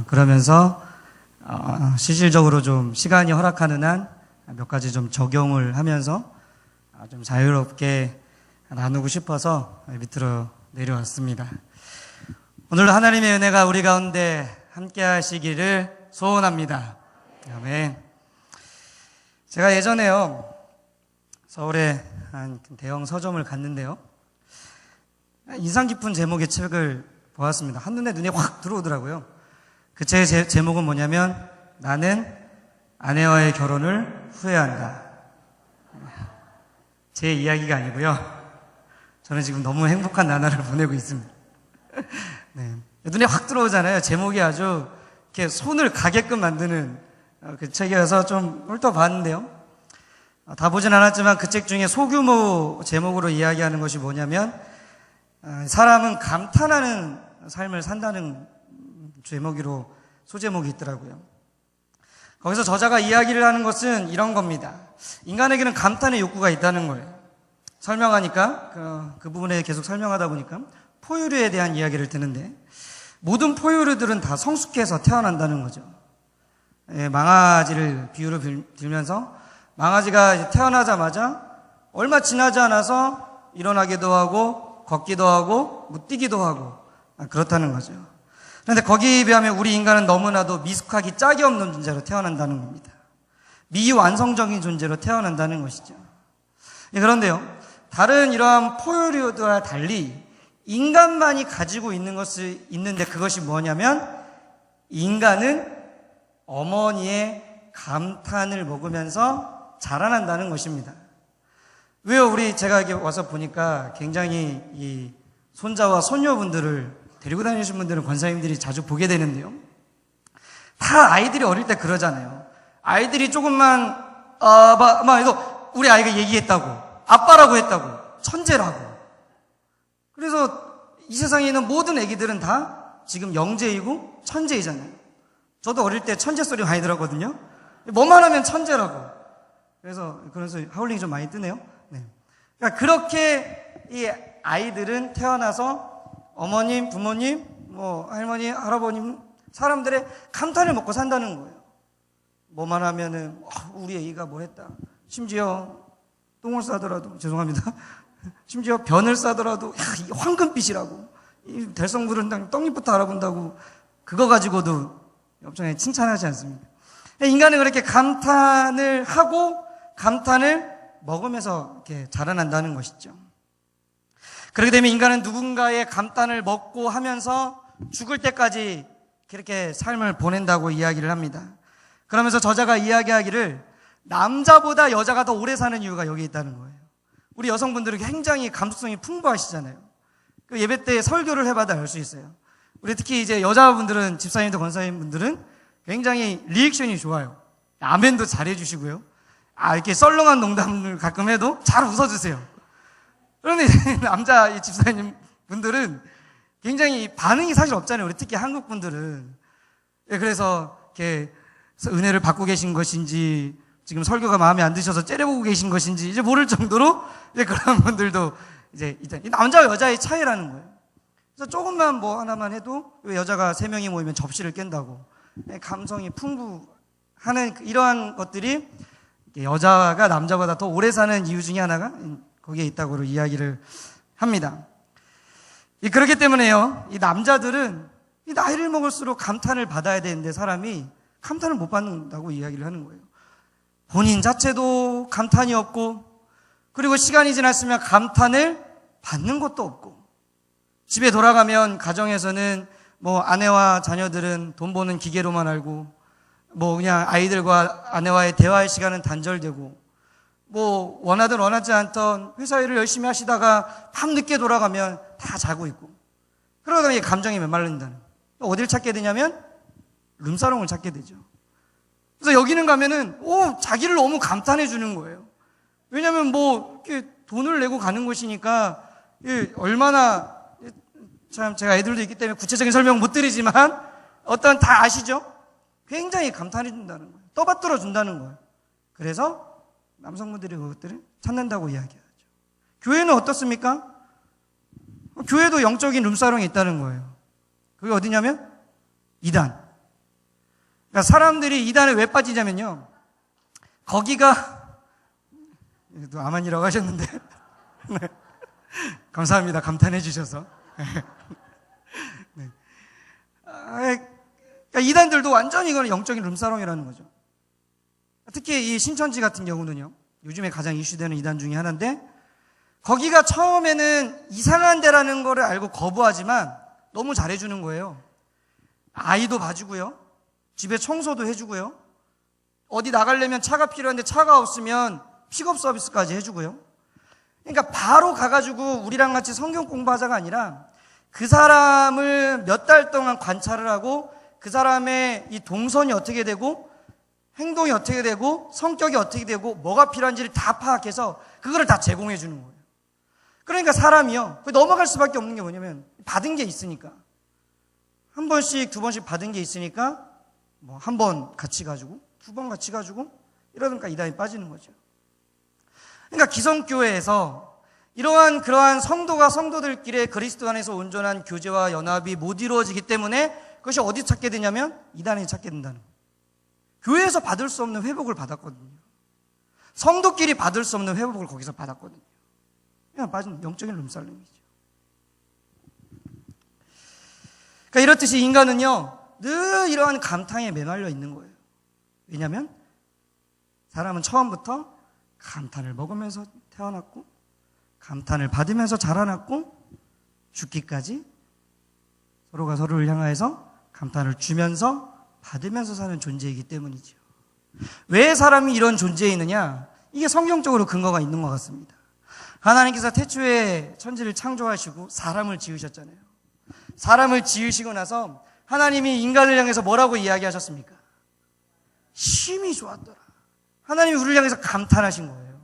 그러면서 실질적으로 좀 시간이 허락하는 한 몇 가지 좀 적용을 하면서 좀 자유롭게 나누고 싶어서 밑으로 내려왔습니다. 오늘도 하나님의 은혜가 우리 가운데 함께 하시기를 소원합니다. 아멘. 제가 예전에요, 서울에 한 대형 서점을 갔는데요, 인상 깊은 제목의 책을 보았습니다. 한눈에 눈에 확 들어오더라고요. 그 책의 제목은 뭐냐면, 나는 아내와의 결혼을 후회한다. 제 이야기가 아니고요, 저는 지금 너무 행복한 나날을 보내고 있습니다. 네. 눈에 확 들어오잖아요. 제목이 아주 이렇게 손을 가게끔 만드는 그 책이어서 좀 훑어봤는데요, 다 보진 않았지만 그 책 중에 소규모 제목으로 이야기하는 것이 뭐냐면, 사람은 감탄하는 삶을 산다는 제목으로 소제목이 있더라고요. 거기서 저자가 이야기를 하는 것은 이런 겁니다. 인간에게는 감탄의 욕구가 있다는 거예요. 설명하니까 그 부분에 계속 설명하다 보니까 포유류에 대한 이야기를 듣는데, 모든 포유류들은 다 성숙해서 태어난다는 거죠. 망아지를 비유로 들면서, 망아지가 태어나자마자 얼마 지나지 않아서 일어나기도 하고 걷기도 하고 뛰기도 하고 그렇다는 거죠. 그런데 거기에 비하면 우리 인간은 너무나도 미숙하기 짝이 없는 존재로 태어난다는 겁니다. 미완성적인 존재로 태어난다는 것이죠. 그런데요, 다른 이러한 포유류들과 달리 인간만이 가지고 있는 것이 있는데, 그것이 뭐냐면, 인간은 어머니의 감탄을 먹으면서 자라난다는 것입니다. 왜요? 제가 여기 와서 보니까 굉장히 이 손자와 손녀분들을 데리고 다니신 분들은 권사님들이 자주 보게 되는데요, 다 아이들이 어릴 때 그러잖아요. 아이들이 조금만 이거 우리 아이가 얘기했다고, 아빠라고 했다고, 천재라고. 그래서 이 세상에 있는 모든 애기들은 다 지금 영재이고 천재이잖아요. 저도 어릴 때 천재 소리 많이 들었거든요. 뭐만 하면 천재라고. 그래서 하울링이 좀 많이 뜨네요. 네. 그러니까 그렇게 이 아이들은 태어나서 어머님, 부모님, 할머니, 할아버님, 사람들의 감탄을 먹고 산다는 거예요. 뭐만 하면은 우리 애기가 뭐 했다. 심지어 똥을 싸더라도, 죄송합니다, 심지어 변을 싸더라도 이 황금빛이라고, 이 대성부른 떡잎부터 알아본다고, 그거 가지고도 엄청 칭찬하지 않습니까? 인간은 그렇게 감탄을 하고 감탄을 먹으면서 이렇게 자라난다는 것이죠. 그렇게 되면 인간은 누군가의 감탄을 먹고 하면서 죽을 때까지 그렇게 삶을 보낸다고 이야기를 합니다. 그러면서 저자가 이야기하기를, 남자보다 여자가 더 오래 사는 이유가 여기 있다는 거예요. 우리 여성분들은 굉장히 감수성이 풍부하시잖아요. 그 예배 때 설교를 해봐도 알 수 있어요. 우리 특히 이제 여자분들은, 집사님들, 권사님분들은 굉장히 리액션이 좋아요. 아멘도 잘해주시고요. 이렇게 썰렁한 농담을 가끔 해도 잘 웃어주세요. 그런데 남자 집사님 분들은 굉장히 반응이 사실 없잖아요. 우리 특히 한국 분들은. 그래서 이렇게 은혜를 받고 계신 것인지, 지금 설교가 마음에 안 드셔서 째려보고 계신 것인지 이제 모를 정도로 이제 그런 분들도 이제 남자와 여자의 차이라는 거예요. 그래서 조금만 하나만 해도, 여자가 3명이 모이면 접시를 깬다고, 감성이 풍부하는 이러한 것들이 여자가 남자보다 더 오래 사는 이유 중에 하나가 거기에 있다고 이야기를 합니다. 그렇기 때문에요, 이 남자들은 이 나이를 먹을수록 감탄을 받아야 되는데 사람이 감탄을 못 받는다고 이야기를 하는 거예요. 본인 자체도 감탄이 없고, 그리고 시간이 지났으면 감탄을 받는 것도 없고, 집에 돌아가면 가정에서는 아내와 자녀들은 돈 버는 기계로만 알고, 그냥 아이들과 아내와의 대화의 시간은 단절되고, 원하든 원하지 않던 회사 일을 열심히 하시다가 밤늦게 돌아가면 다 자고 있고, 그러다 보니 감정이 메말른다는 거예요. 어딜 찾게 되냐면 룸사롱을 찾게 되죠. 그래서 여기는 가면은 자기를 너무 감탄해 주는 거예요. 왜냐면 이렇게 돈을 내고 가는 곳이니까, 얼마나, 참 제가 애들도 있기 때문에 구체적인 설명 못 드리지만 다 아시죠? 굉장히 감탄해 준다는 거예요. 떠받들어 준다는 거예요. 그래서 남성분들이 그것들을 찾는다고 이야기하죠. 교회는 어떻습니까? 교회도 영적인 룸사롱이 있다는 거예요. 그게 어디냐면 이단, 그러니까 사람들이 이단에 왜 빠지냐면요. 거기가, 또 아만이라고 하셨는데. 네. 감사합니다. 감탄해 주셔서. 네. 그러니까 이단들도 완전히 이거는 영적인 룸사롱이라는 거죠. 특히 이 신천지 같은 경우는요. 요즘에 가장 이슈되는 이단 중에 하나인데, 거기가 처음에는 이상한 데라는 거를 알고 거부하지만 너무 잘해주는 거예요. 아이도 봐주고요. 집에 청소도 해주고요. 어디 나가려면 차가 필요한데 차가 없으면 픽업 서비스까지 해주고요. 그러니까 바로 가가지고 우리랑 같이 성경 공부하자가 아니라 그 사람을 몇 달 동안 관찰을 하고 그 사람의 이 동선이 어떻게 되고 행동이 어떻게 되고 성격이 어떻게 되고 뭐가 필요한지를 다 파악해서 그거를 다 제공해 주는 거예요. 그러니까 사람이요. 넘어갈 수밖에 없는 게 뭐냐면 받은 게 있으니까. 한 번씩, 두 번씩 받은 게 있으니까 뭐 한 번 같이 가지고 두 번 같이 가지고 이러니까 이단에 빠지는 거죠. 그러니까 기성교회에서 그러한 성도가 성도들끼리 그리스도 안에서 온전한 교제와 연합이 못 이루어지기 때문에 그것이 어디 찾게 되냐면 이단에 찾게 된다는 거예요. 교회에서 받을 수 없는 회복을 받았거든요. 성도끼리 받을 수 없는 회복을 거기서 받았거든요. 그냥 빠진 영적인 룸살렘이죠. 그러니까 이렇듯이 인간은요, 늘 이러한 감탕에 매달려 있는 거예요. 왜냐하면 사람은 처음부터 감탄을 먹으면서 태어났고 감탄을 받으면서 자라났고 죽기까지 서로가 서로를 향하여서 감탄을 주면서 받으면서 사는 존재이기 때문이죠. 왜 사람이 이런 존재에 있느냐? 이게 성경적으로 근거가 있는 것 같습니다. 하나님께서 태초에 천지를 창조하시고 사람을 지으셨잖아요. 사람을 지으시고 나서 하나님이 인간을 향해서 뭐라고 이야기하셨습니까? 심히 좋았더라. 하나님이 우리를 향해서 감탄하신 거예요.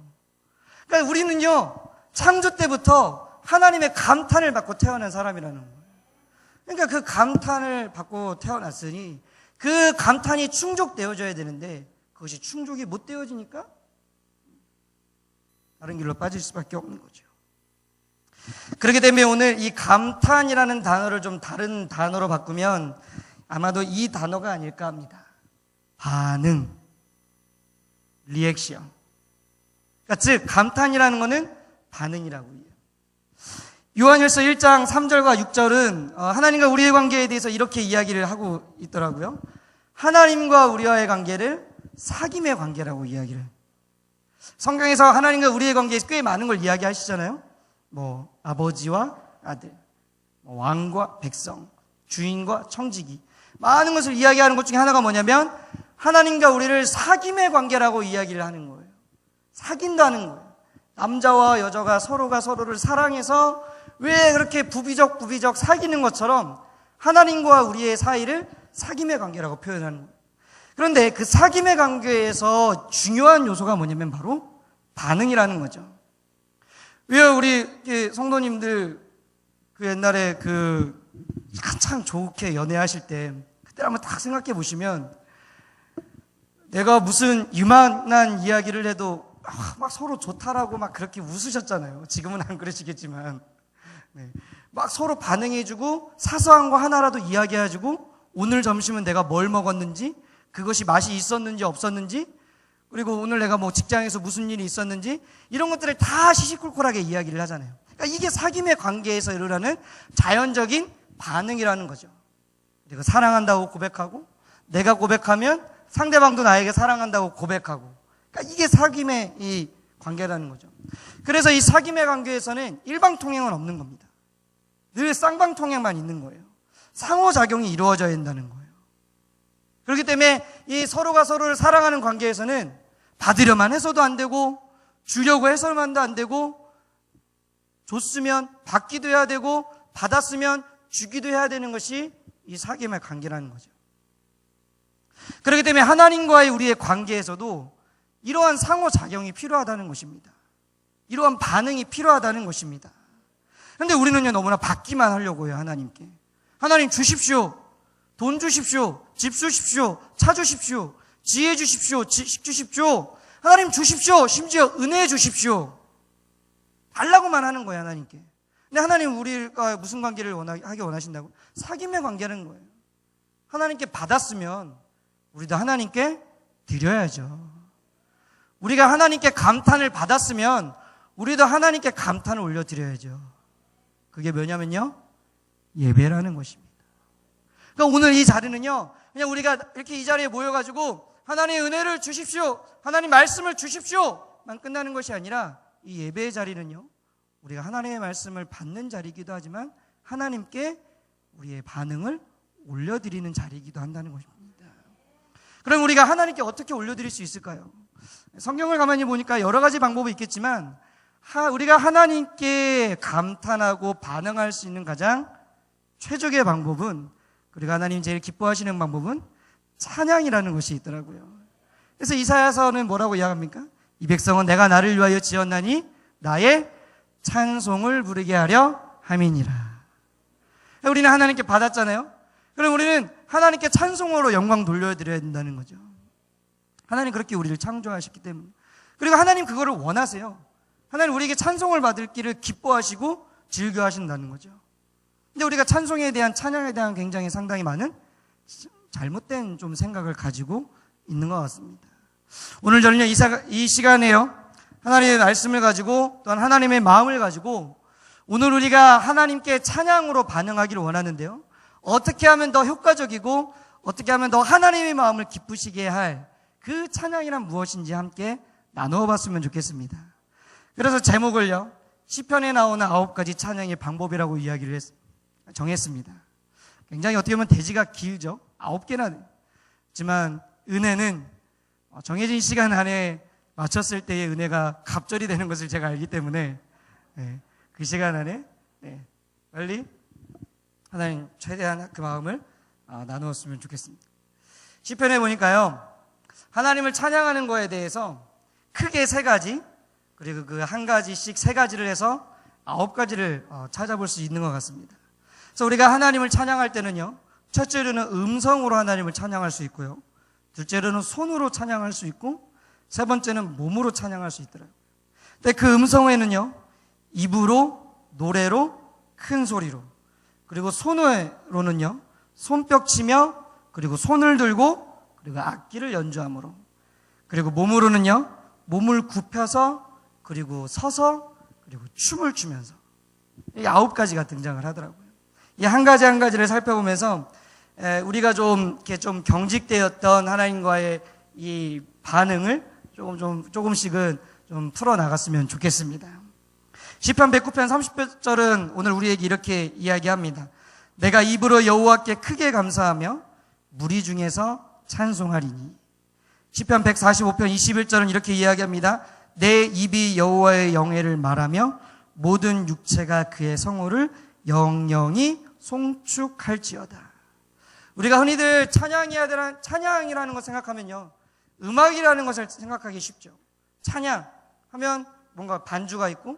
그러니까 우리는요, 창조 때부터 하나님의 감탄을 받고 태어난 사람이라는 거예요. 그러니까 그 감탄을 받고 태어났으니 그 감탄이 충족되어져야 되는데 그것이 충족이 못 되어지니까 다른 길로 빠질 수밖에 없는 거죠. 그렇기 때문에 오늘 이 감탄이라는 단어를 좀 다른 단어로 바꾸면 아마도 이 단어가 아닐까 합니다. 반응, 리액션. 그러니까 즉 감탄이라는 것은 반응이라고 해요. 요한일서 1장 3절과 6절은 하나님과 우리의 관계에 대해서 이렇게 이야기를 하고 있더라고요. 하나님과 우리와의 관계를 사귐의 관계라고 이야기를. 성경에서 하나님과 우리의 관계에서 꽤 많은 걸 이야기하시잖아요. 뭐 아버지와 아들, 뭐 왕과 백성, 주인과 청지기, 많은 것을 이야기하는 것 중에 하나가 뭐냐면 하나님과 우리를 사귐의 관계라고 이야기를 하는 거예요. 사귄다는 거예요. 남자와 여자가 서로가 서로를 사랑해서 왜 그렇게 부비적 사귀는 것처럼 하나님과 우리의 사이를 사귐의 관계라고 표현하는 거예요. 그런데 그 사귐의 관계에서 중요한 요소가 뭐냐면 바로 반응이라는 거죠. 왜요? 우리 성도님들 그 옛날에 한참 좋게 연애하실 때 그때 한번 딱 생각해 보시면 내가 무슨 유만한 이야기를 해도 막 서로 좋다라고 막 그렇게 웃으셨잖아요. 지금은 안 그러시겠지만. 네. 막 서로 반응해주고 사소한 거 하나라도 이야기해주고 오늘 점심은 내가 뭘 먹었는지 그것이 맛이 있었는지 없었는지 그리고 오늘 내가 뭐 직장에서 무슨 일이 있었는지 이런 것들을 다 시시콜콜하게 이야기를 하잖아요. 그러니까 이게 사귐의 관계에서 일어나는 자연적인 반응이라는 거죠. 내가 사랑한다고 고백하고 내가 고백하면 상대방도 나에게 사랑한다고 고백하고 그러니까 이게 사귐의 이 관계라는 거죠. 그래서 이 사귐의 관계에서는 일방통행은 없는 겁니다. 늘 쌍방통행만 있는 거예요. 상호작용이 이루어져야 된다는 거예요. 그렇기 때문에 이 서로가 서로를 사랑하는 관계에서는 받으려만 해서도 안 되고 주려고 해서만도 안 되고 줬으면 받기도 해야 되고 받았으면 주기도 해야 되는 것이 이 사귐의 관계라는 거죠. 그렇기 때문에 하나님과의 우리의 관계에서도 이러한 상호작용이 필요하다는 것입니다. 이러한 반응이 필요하다는 것입니다. 그런데 우리는요 너무나 받기만 하려고 해요. 하나님께. 하나님 주십시오. 돈 주십시오. 집 주십시오. 차 주십시오. 지혜 주십시오. 지식 주십시오. 하나님 주십시오. 심지어 은혜 주십시오. 달라고만 하는 거예요. 하나님께. 근데 하나님 우리가 무슨 관계를 하기 원하신다고? 사귐의 관계라는 거예요. 하나님께 받았으면 우리도 하나님께 드려야죠. 우리가 하나님께 감탄을 받았으면 우리도 하나님께 감탄을 올려드려야죠. 그게 뭐냐면요, 예배라는 것입니다. 그러니까 오늘 이 자리는요, 그냥 우리가 이렇게 이 자리에 모여가지고 하나님의 은혜를 주십시오, 하나님 말씀을 주십시오만 끝나는 것이 아니라, 이 예배의 자리는요, 우리가 하나님의 말씀을 받는 자리이기도 하지만 하나님께 우리의 반응을 올려드리는 자리이기도 한다는 것입니다. 그럼 우리가 하나님께 어떻게 올려드릴 수 있을까요? 성경을 가만히 보니까 여러 가지 방법이 있겠지만 우리가 하나님께 감탄하고 반응할 수 있는 가장 최적의 방법은, 그리고 하나님 제일 기뻐하시는 방법은 찬양이라는 것이 있더라고요. 그래서 이사야서는 뭐라고 이야기합니까? 이 백성은 내가 나를 위하여 지었나니 나의 찬송을 부르게 하려 함이니라. 우리는 하나님께 받았잖아요. 그럼 우리는 하나님께 찬송으로 영광 돌려드려야 된다는 거죠. 하나님 그렇게 우리를 창조하셨기 때문에. 그리고 하나님 그거를 원하세요. 하나님 우리에게 찬송을 받을 길을 기뻐하시고 즐겨하신다는 거죠. 근데 우리가 찬송에 대한, 찬양에 대한 굉장히 상당히 많은 잘못된 좀 생각을 가지고 있는 것 같습니다. 오늘 저는요, 이 시간에요, 하나님의 말씀을 가지고 또한 하나님의 마음을 가지고 오늘 우리가 하나님께 찬양으로 반응하기를 원하는데요, 어떻게 하면 더 효과적이고 어떻게 하면 더 하나님의 마음을 기쁘시게 할 그 찬양이란 무엇인지 함께 나누어 봤으면 좋겠습니다. 그래서 제목을요, 시편에 나오는 9가지 찬양의 방법이라고 이야기를 정했습니다. 굉장히 어떻게 보면 대지가 길죠. 9개나 있지만 은혜는 정해진 시간 안에 맞췄을 때의 은혜가 갑절이 되는 것을 제가 알기 때문에 그 시간 안에 빨리 하나님 최대한 그 마음을 나누었으면 좋겠습니다. 시편에 보니까요, 하나님을 찬양하는 거에 대해서 크게 3가지, 그리고 그 한 가지씩 3가지를 해서 9가지를 찾아볼 수 있는 것 같습니다. 그래서 우리가 하나님을 찬양할 때는요, 첫째로는 음성으로 하나님을 찬양할 수 있고요, 둘째로는 손으로 찬양할 수 있고, 세 번째는 몸으로 찬양할 수 있더라고요. 근데 그 음성에는요, 입으로, 노래로, 큰 소리로, 그리고 손으로는요, 손뼉 치며, 그리고 손을 들고, 그리고 악기를 연주함으로, 그리고 몸으로는요, 몸을 굽혀서, 그리고 서서, 그리고 춤을 추면서, 이 9가지가 등장을 하더라고요. 이 한 가지 한 가지를 살펴보면서 우리가 이렇게 좀 경직되었던 하나님과의 이 반응을 조금씩은 좀 풀어나갔으면 좋겠습니다. 시편 109편 30절은 오늘 우리에게 이렇게 이야기합니다. 내가 입으로 여호와께 크게 감사하며 무리 중에서 찬송하리니. 시편 145편 21절은 이렇게 이야기합니다. 내 입이 여호와의 영예를 말하며 모든 육체가 그의 성호를 영영히 송축할지어다. 우리가 흔히들 찬양이라는 것 생각하면요, 음악이라는 것을 생각하기 쉽죠. 찬양하면 뭔가 반주가 있고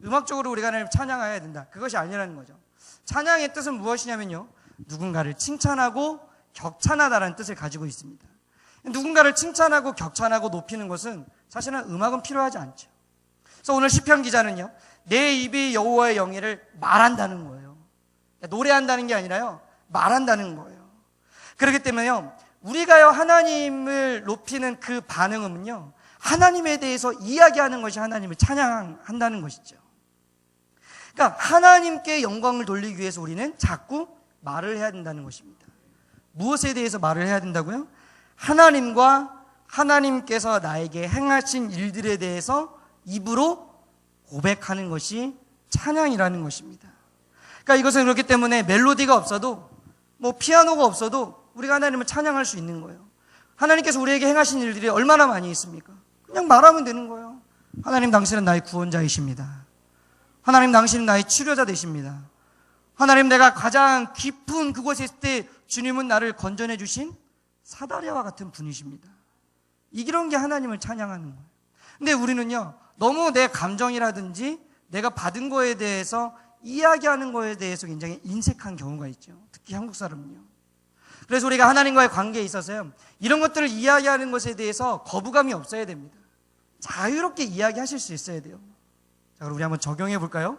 음악적으로 우리가 하나님을 찬양해야 된다, 그것이 아니라는 거죠. 찬양의 뜻은 무엇이냐면요, 누군가를 칭찬하고 격찬하다라는 뜻을 가지고 있습니다. 누군가를 칭찬하고 격찬하고 높이는 것은 사실은 음악은 필요하지 않죠. 그래서 오늘 시편 기자는요, 내 입이 여호와의 영예를 말한다는 거예요. 노래한다는 게 아니라요, 말한다는 거예요. 그렇기 때문에요, 우리가요 하나님을 높이는 그 반응은요, 하나님에 대해서 이야기하는 것이 하나님을 찬양한다는 것이죠. 그러니까 하나님께 영광을 돌리기 위해서 우리는 자꾸 말을 해야 된다는 것입니다. 무엇에 대해서 말을 해야 된다고요? 하나님과 하나님께서 나에게 행하신 일들에 대해서 입으로 고백하는 것이 찬양이라는 것입니다. 그러니까 이것은 그렇기 때문에 멜로디가 없어도, 피아노가 없어도 우리가 하나님을 찬양할 수 있는 거예요. 하나님께서 우리에게 행하신 일들이 얼마나 많이 있습니까? 그냥 말하면 되는 거예요. 하나님, 당신은 나의 구원자이십니다. 하나님, 당신은 나의 치료자 되십니다. 하나님, 내가 가장 깊은 그곳에 있을 때 주님은 나를 건져내 주신 사다리와 같은 분이십니다. 이런 게 하나님을 찬양하는 거예요. 근데 우리는요, 너무 내 감정이라든지 내가 받은 거에 대해서 이야기하는 거에 대해서 굉장히 인색한 경우가 있죠. 특히 한국 사람은요. 그래서 우리가 하나님과의 관계에 있어서요, 이런 것들을 이야기하는 것에 대해서 거부감이 없어야 됩니다. 자유롭게 이야기하실 수 있어야 돼요. 자, 그럼 우리 한번 적용해 볼까요?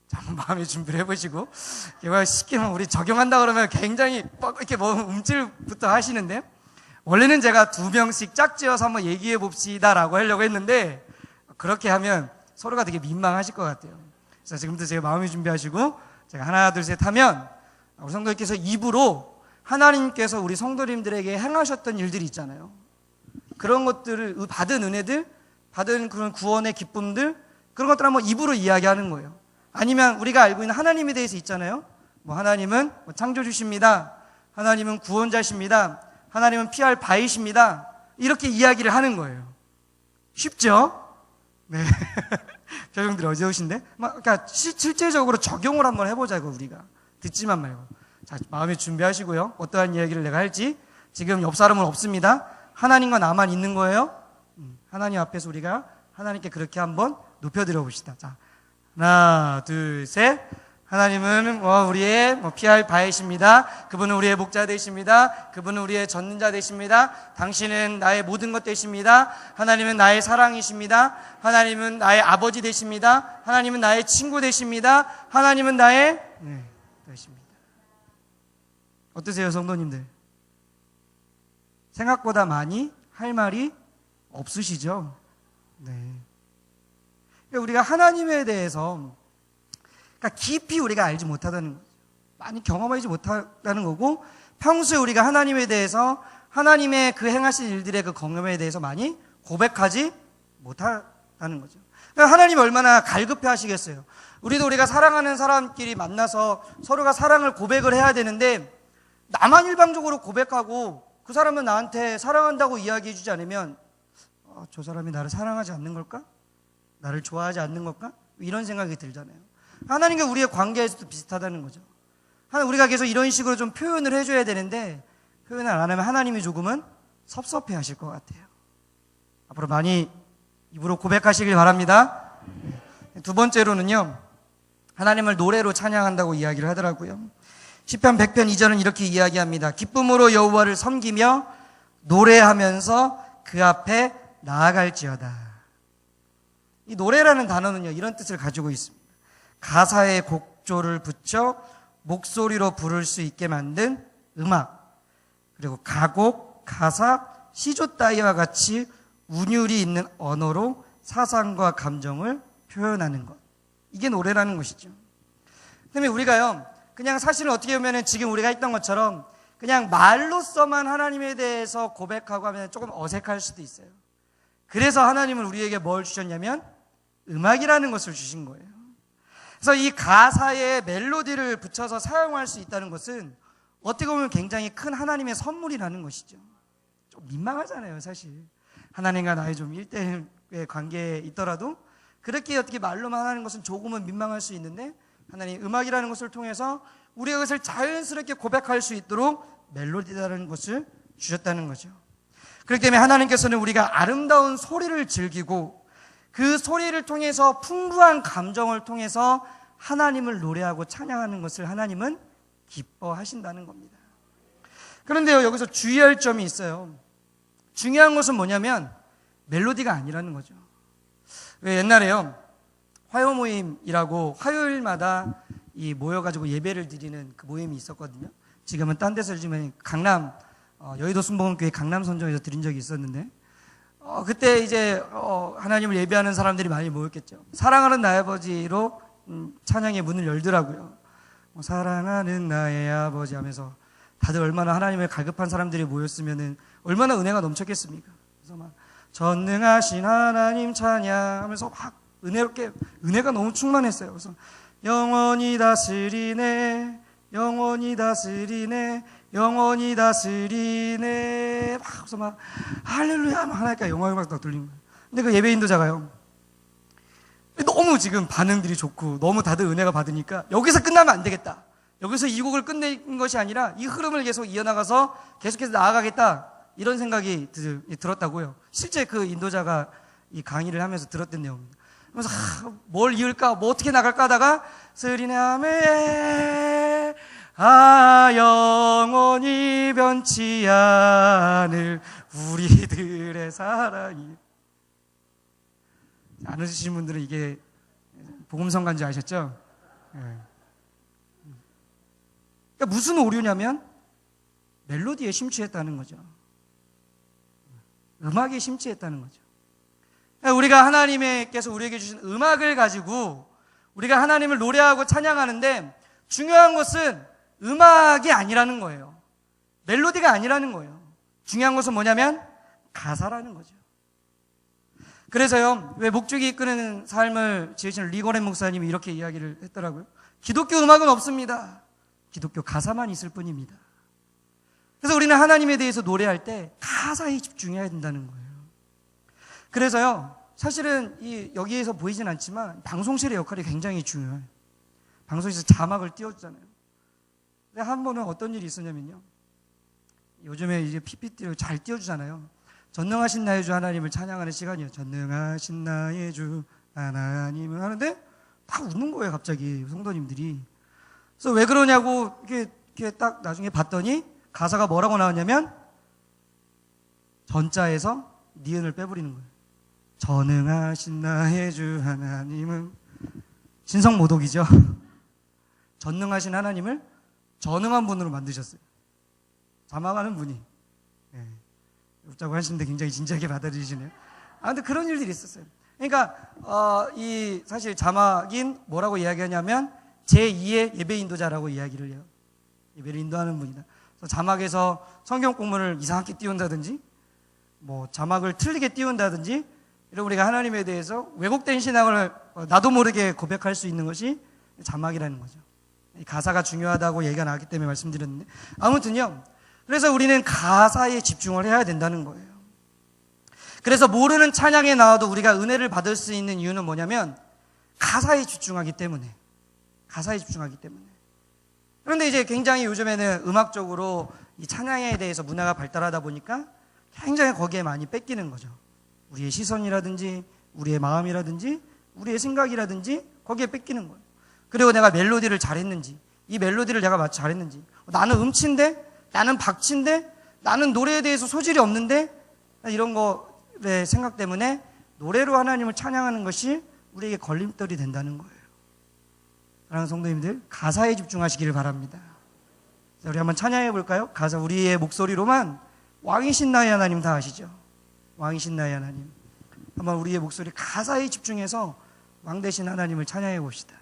자, 한번 마음의 준비를 해보시고. 쉽게 우리 적용한다 그러면 굉장히 이렇게 움찔부터 하시는데, 원래는 제가 2명씩 짝지어서 한번 얘기해 봅시다라고 하려고 했는데 그렇게 하면 서로가 되게 민망하실 것 같아요. 그래서 지금부터 제가 마음의 준비하시고 제가 하나 둘 셋 하면 우리 성도님께서 입으로 하나님께서 우리 성도님들에게 행하셨던 일들이 있잖아요. 그런 것들을 받은 은혜들, 받은 그런 구원의 기쁨들, 그런 것들 한번 입으로 이야기하는 거예요. 아니면 우리가 알고 있는 하나님에 대해서 있잖아요. 뭐 하나님은 창조주십니다. 하나님은 구원자십니다. 하나님은 피할 바이십니다. 이렇게 이야기를 하는 거예요. 쉽죠? 네. 표정들이 어지러우신데? 그러니까 실제적으로 적용을 한번 해보자고, 우리가. 듣지만 말고. 자, 마음에 준비하시고요. 어떠한 이야기를 내가 할지. 지금 옆 사람은 없습니다. 하나님과 나만 있는 거예요. 하나님 앞에서 우리가 하나님께 그렇게 한번 높여드려 봅시다. 자, 하나, 둘, 셋. 하나님은 우리의 피할 바이십니다. 그분은 우리의 목자 되십니다. 그분은 우리의 전능자 되십니다. 당신은 나의 모든 것 되십니다. 하나님은 나의 사랑이십니다. 하나님은 나의 아버지 되십니다. 하나님은 나의 친구 되십니다. 하나님은 나의 되십니다. 어떠세요, 성도님들? 생각보다 많이 할 말이 없으시죠? 네. 우리가 하나님에 대해서 깊이 우리가 알지 못하다는 거죠. 많이 경험하지 못하다는 거고, 평소에 우리가 하나님에 대해서 하나님의 그 행하신 일들의 그 경험에 대해서 많이 고백하지 못하다는 거죠. 하나님이 얼마나 갈급해 하시겠어요. 우리가 사랑하는 사람끼리 만나서 서로가 사랑을 고백을 해야 되는데, 나만 일방적으로 고백하고 그 사람은 나한테 사랑한다고 이야기해 주지 않으면 저 사람이 나를 사랑하지 않는 걸까? 나를 좋아하지 않는 걸까? 이런 생각이 들잖아요. 하나님과 우리의 관계에서도 비슷하다는 거죠. 우리가 계속 이런 식으로 좀 표현을 해줘야 되는데 표현을 안 하면 하나님이 조금은 섭섭해 하실 것 같아요. 앞으로 많이 입으로 고백하시길 바랍니다. 두 번째로는요, 하나님을 노래로 찬양한다고 이야기를 하더라고요. 시편 100편 2절은 이렇게 이야기합니다. 기쁨으로 여호와를 섬기며 노래하면서 그 앞에 나아갈지어다. 이 노래라는 단어는요, 이런 뜻을 가지고 있습니다. 가사에 곡조를 붙여 목소리로 부를 수 있게 만든 음악, 그리고 가곡, 가사, 시조 따위와 같이 운율이 있는 언어로 사상과 감정을 표현하는 것. 이게 노래라는 것이죠. 그다음에 우리가요, 그냥 사실은 어떻게 보면 지금 우리가 했던 것처럼 그냥 말로서만 하나님에 대해서 고백하고 하면 조금 어색할 수도 있어요. 그래서 하나님은 우리에게 뭘 주셨냐면 음악이라는 것을 주신 거예요. 그래서 이 가사에 멜로디를 붙여서 사용할 수 있다는 것은 어떻게 보면 굉장히 큰 하나님의 선물이라는 것이죠. 좀 민망하잖아요, 사실. 하나님과 나의 좀 1대1의 관계에 있더라도 그렇게 어떻게 말로만 하는 것은 조금은 민망할 수 있는데, 하나님 음악이라는 것을 통해서 우리가 그것을 자연스럽게 고백할 수 있도록 멜로디라는 것을 주셨다는 거죠. 그렇기 때문에 하나님께서는 우리가 아름다운 소리를 즐기고 그 소리를 통해서 풍부한 감정을 통해서 하나님을 노래하고 찬양하는 것을 하나님은 기뻐하신다는 겁니다. 그런데요, 여기서 주의할 점이 있어요. 중요한 것은 뭐냐면 멜로디가 아니라는 거죠. 왜 옛날에요, 화요 모임이라고 화요일마다 모여가지고 예배를 드리는 그 모임이 있었거든요. 지금은 딴 데서 요즘에 강남, 여의도 순복음교회 강남 선정에서 드린 적이 있었는데, 그때 이제 하나님을 예배하는 사람들이 많이 모였겠죠. 사랑하는 나의 아버지로 찬양의 문을 열더라고요. 사랑하는 나의 아버지 하면서 다들 얼마나 하나님을 갈급한 사람들이 모였으면은 얼마나 은혜가 넘쳤겠습니까? 그래서 막 전능하신 하나님 찬양하면서 막 은혜롭게, 은혜가 너무 충만했어요. 그래서 영원히 다스리네, 영원히 다스리네, 영원히 다스리네, 막 그래서 막 할렐루야 막 하나니까 영화 음악 딱 들리는 거예요. 근데 그 예배 인도자가요, 너무 지금 반응들이 좋고 너무 다들 은혜가 받으니까 여기서 끝나면 안 되겠다, 여기서 이 곡을 끝내는 것이 아니라 이 흐름을 계속 이어나가서 계속해서 나아가겠다, 이런 생각이 들었다고요. 실제 그 인도자가 이 강의를 하면서 들었던 내용입니다. 그래서 뭘 이을까, 뭐 어떻게 나갈까 하다가 스리나메 영원히 변치 않을 우리들의 사랑이. 안 웃으시는 분들은 이게 복음성가인지 아셨죠? 네. 그러니까 무슨 오류냐면 멜로디에 심취했다는 거죠. 음악에 심취했다는 거죠. 우리가 하나님께서 우리에게 주신 음악을 가지고 우리가 하나님을 노래하고 찬양하는데 중요한 것은 음악이 아니라는 거예요. 멜로디가 아니라는 거예요. 중요한 것은 뭐냐면 가사라는 거죠. 그래서요, 왜 목줄기 이끄는 삶을 지으신 리거렌 목사님이 이렇게 이야기를 했더라고요. 기독교 음악은 없습니다. 기독교 가사만 있을 뿐입니다. 그래서 우리는 하나님에 대해서 노래할 때 가사에 집중해야 된다는 거예요. 그래서요, 사실은 여기에서 보이진 않지만 방송실의 역할이 굉장히 중요해요. 방송실에서 자막을 띄워주잖아요. 근데 한 번은 어떤 일이 있었냐면요, 요즘에 이제 PPT를 잘 띄워주잖아요. 전능하신 나의 주 하나님을 찬양하는 시간이에요. 전능하신 나의 주 하나님을 하는데 다 웃는 거예요, 갑자기 성도님들이. 그래서 왜 그러냐고 이렇게 딱 나중에 봤더니 가사가 뭐라고 나왔냐면 전자에서 니은을 빼버리는 거예요. 전능하신 나의 주 하나님은 신성모독이죠. 전능하신 하나님을 전능한 분으로 만드셨어요. 자막하는 분이. 웃자고 하시는데 굉장히 진지하게 받아들이시네요. 근데 그런 일들이 있었어요. 그러니까 사실 자막인 뭐라고 이야기하냐면 제2의 예배 인도자라고 이야기를 해요. 예배를 인도하는 분이다. 그래서 자막에서 성경 공문을 이상하게 띄운다든지 뭐 자막을 틀리게 띄운다든지 이런 우리가 하나님에 대해서 왜곡된 신앙을 나도 모르게 고백할 수 있는 것이 자막이라는 거죠. 가사가 중요하다고 얘기가 나왔기 때문에 말씀드렸는데 아무튼요, 그래서 우리는 가사에 집중을 해야 된다는 거예요. 그래서 모르는 찬양에 나와도 우리가 은혜를 받을 수 있는 이유는 뭐냐면 가사에 집중하기 때문에. 가사에 집중하기 때문에. 그런데 이제 굉장히 요즘에는 음악적으로 이 찬양에 대해서 문화가 발달하다 보니까 굉장히 거기에 많이 뺏기는 거죠. 우리의 시선이라든지 우리의 마음이라든지 우리의 생각이라든지 거기에 뺏기는 거예요. 그리고 내가 멜로디를 잘했는지, 이 멜로디를 내가 잘했는지, 나는 음치인데, 나는 박치인데, 나는 노래에 대해서 소질이 없는데, 이런 거의 생각 때문에 노래로 하나님을 찬양하는 것이 우리에게 걸림돌이 된다는 거예요. 사랑하는 성도님들, 가사에 집중하시기를 바랍니다. 자, 우리 한번 찬양해 볼까요? 가사, 우리의 목소리로만 왕이신 나의 하나님 다 아시죠? 왕이신 나의 하나님. 한번 우리의 목소리 가사에 집중해서 왕 되신 하나님을 찬양해 봅시다.